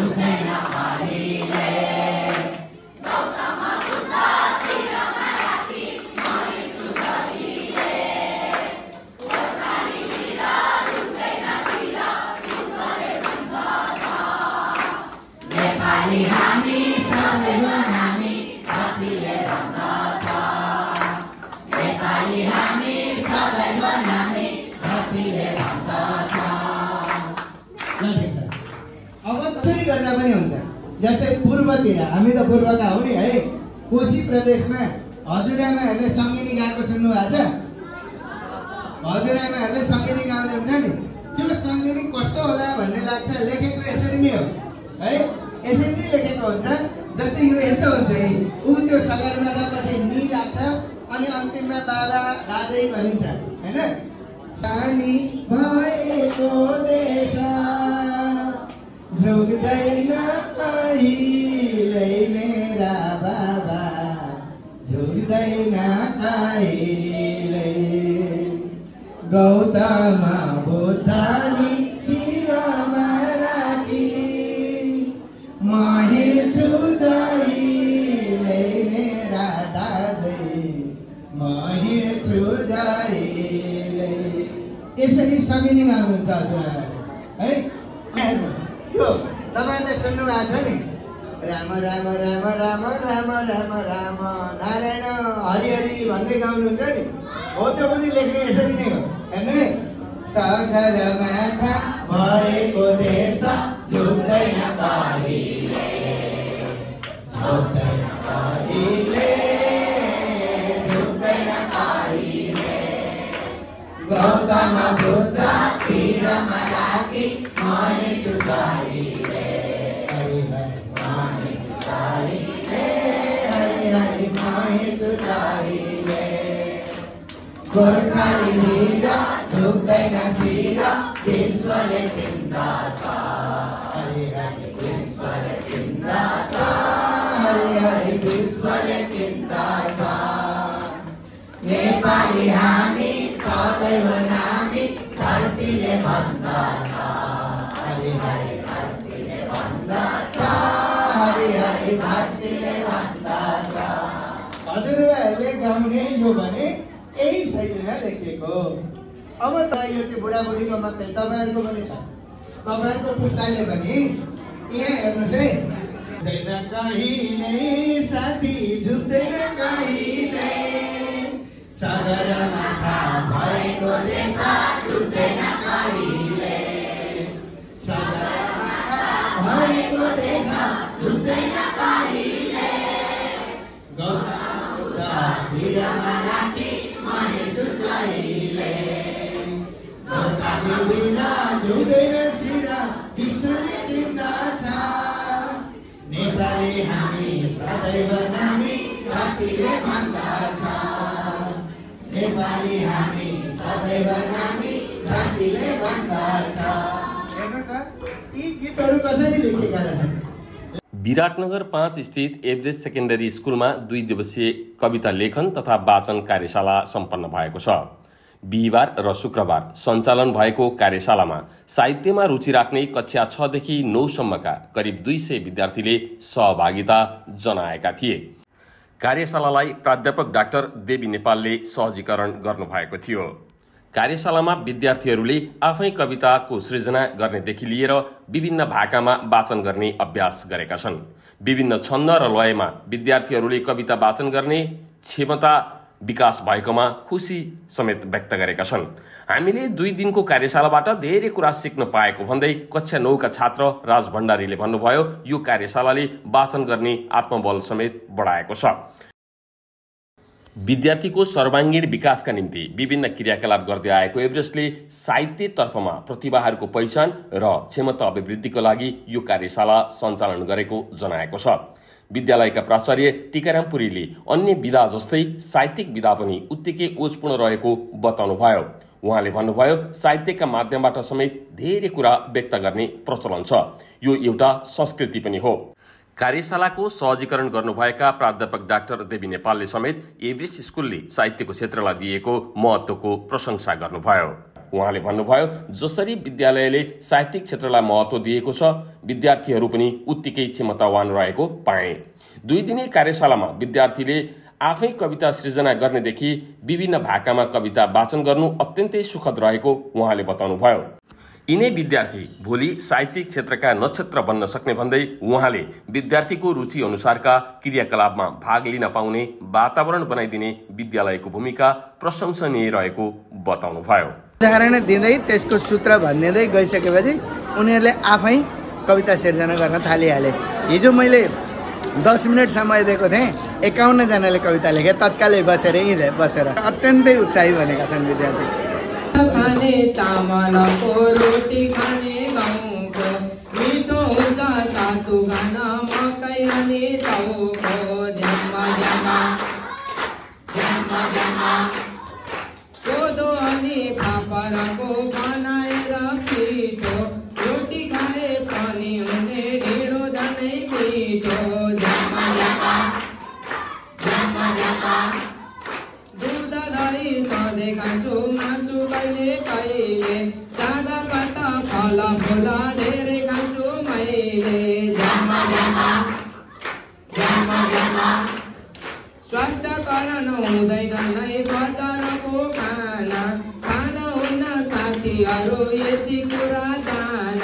झुक्दैन कहिले नेपाली हामी सबैमा हामी कतिले भन्दछ नेपाली हामी सबैमा हामी कतिले भन्दछ। अब कसरी गर्दा पनि हुन्छ। जस्तै पूर्वतिर हामी त पूर्वका हौ नि है। कोशी प्रदेशमा हजुरआमाहरूले सङ्गिनी गाएको सुन्नु भएको छ? हजुरआमाहरूले सङ्गिनी गाउनुहुन्छ नि, त्यो सङ्गिनी कस्तो होला भन्ने लाग्छ। लेखेको यसरी नै हो है, यसरी नै लेखेको हुन्छ। जस्तै यो यस्तो हुन्छ है, ऊ त्यो सगरमाथा पछि नि लाग्छ अनि अन्तिममा बाबा राजै भनिन्छ हैन। सानी भएको देश झुक्दैन कहिल्यै मेरा बाबा झुक्दैन कहिल्यै। गौतम बुद्धले शिरमा राखी म हिँड्छु जहिल्यै मेरा दाजै म हिँड्छु जहिल्यै। यसरी सङ्गिनी गाउनुहुन्छ हजुरआमाले है। यो तपाईँले सुन्नु भएको छ नि, राम राम राम राम राम राम राम नारायण हरि हरि भन्दै गाउनुहुन्छ नि, हो त्यो पनि लेख्ने यसरी नै हो हेर्नु। सगरमाथा भएको देश झुक्दैन कहिले झुक्दैन कहिले झुक्दैन कहिले। गौतम बुद्ध शिरमा राखी म हिँड्छु जहिले हरि हरि म हिँड्छु जहिले। गोर्खाली वीर झुक्दैन शिर विश्वले चिन्दछ हरि हरि विश्वले चिन्दछ हरि हरि विश्वले चिन्दछ। नेपाली हामी सदैव नामी धरतीले भन्दछ हरि हरि धरतीले भन्दछ हरि हरि धरतीले भन्दछ। हजुरहरूले गाउने यो भने यही शैलीमा लेखेको। अब त यो त्यो बुढाबुढीको मात्रै, तपाईँहरूको पनि छ, तपाईँहरूको पुस्ताले पनि यहाँ हेर्नुहोस् है। झुक्दैन कहिले साथी झुक्दैन कहिले सगरमाथा भएको देश झुक्दैन कहिले सगरमाथा भएको देश झुक्दैन कहिले। गौतम बुद्ध शिरमा राखी म हिँड्छु जहिले गोर्खाली वीर झुक्दैन शिर विश्वले चिन्दछ। नेपाली हामी सदैव नामी धरतीले भन्दछ नेपाली हामी सदैव नामी धरतीले भन्दछ। हेर्नु त यी गीतहरू कसरी लेखेका रहेछन्। विराटनगर 5 स्थित एभरेज सेकेन्डरी स्कुलमा 2 दिवसीय कविता लेखन तथा वाचन कार्यशाला सम्पन्न भएको छ। बिहिबार र शुक्रबार सञ्चालन भएको कार्यशालामा साहित्यमा रुचि राख्ने कक्षा 6 देखि 9 सम्मका करिब 200 विद्यार्थीले सहभागिता जनाएका थिए। कार्यशालालाई प्राध्यापक डाक्टर देवी नेपालले सहजीकरण गर्नुभएको थियो। कार्यशालामा विद्यार्थीहरूले आफै कविताको सृजना गर्नेदेखि लिएर विभिन्न भाकामा वाचन गर्ने अभ्यास गरेका छन्। विभिन्न छन्द र लयमा विद्यार्थीहरूले कविता वाचन गर्ने क्षमता विकास भएकोमा खुसी समेत व्यक्त गरेका छन्। हामीले 2 दिनको कार्यशालाबाट धेरै कुरा सिक्न पाएको भन्दै कक्षा 9 का छात्र राज भण्डारीले भन्नुभयो, यो कार्यशालाले वाचन गर्ने आत्मबल समेत बढाएको छ। विद्यार्थीको सर्वाङ्गीण विकासका निम्ति विभिन्न क्रियाकलाप गर्दै आएको एभरेस्टले साहित्यतर्फमा प्रतिभाहरूको पहिचान र क्षमता अभिवृद्धिको लागि यो कार्यशाला सञ्चालन गरेको जनाएको छ। विद्यालयका प्राचार्य टीकाराम पुरीले अन्य विधा जस्तै साहित्यिक विधा पनि उत्तिकै ओजपूर्ण रहेको बताउनुभयो। उहाँले भन्नुभयो, साहित्यका माध्यमबाट समेत धेरै कुरा व्यक्त गर्ने प्रचलन छ, यो एउटा संस्कृति पनि हो। कार्यशालाको सहजीकरण गर्नुभएका प्राध्यापक डाक्टर देवी नेपालले समेत एभरेस्ट स्कुलले साहित्यको क्षेत्रलाई दिएको महत्त्वको प्रशंसा गर्नुभयो। उहाँले भन्नुभयो, जसरी विद्यालयले साहित्यिक क्षेत्रलाई महत्त्व दिएको छ, विद्यार्थीहरू पनि उत्तिकै क्षमतावान रहेको पाए। 2 दिने कार्यशालामा विद्यार्थीले आफै कविता सृजना गर्नेदेखि विभिन्न भाकामा कविता वाचन गर्नु अत्यन्तै सुखद रहेको उहाँले बताउनुभयो। यिनै विद्यार्थी भोलि साहित्यिक क्षेत्रका नक्षत्र बन्न सक्ने भन्दै उहाँले विद्यार्थीको रुचि अनुसारका क्रियाकलापमा भाग लिन पाउने वातावरण बनाइदिने विद्यालयको भूमिका प्रशंसनीय रहेको बताउनुभयो। उदाहरण दिँदै त्यसको सूत्र भनिदिँदै गइसकेपछि उनीहरूले आफै कविता सिर्जना गर्न थालिहाले। हिजो मैले 10 मिनट समय दिएको थिएँ, 51 जनाले कविता लेखे तत्कालै बसेर अत्यन्तै उत्साही बनेका छन् विद्यार्थी। खाने चामलको रोटी खाने गाउँको मिठो हुन्छ सातु खाना मकै अनि चाउको जन्म कोदो अनि फापरको बनाएर पिठो रोटी खाए पनि हुने ढिँडो झनै पिठो दुध दही सधैँ खान्छु मासु कहिले कहिले सादाबाट फल फुल धेरै खान्छु मैले स्वास्थ्यकरण हुँदैन नै बजारको खाना खाना हुन्न साथीहरू यति कुरा जान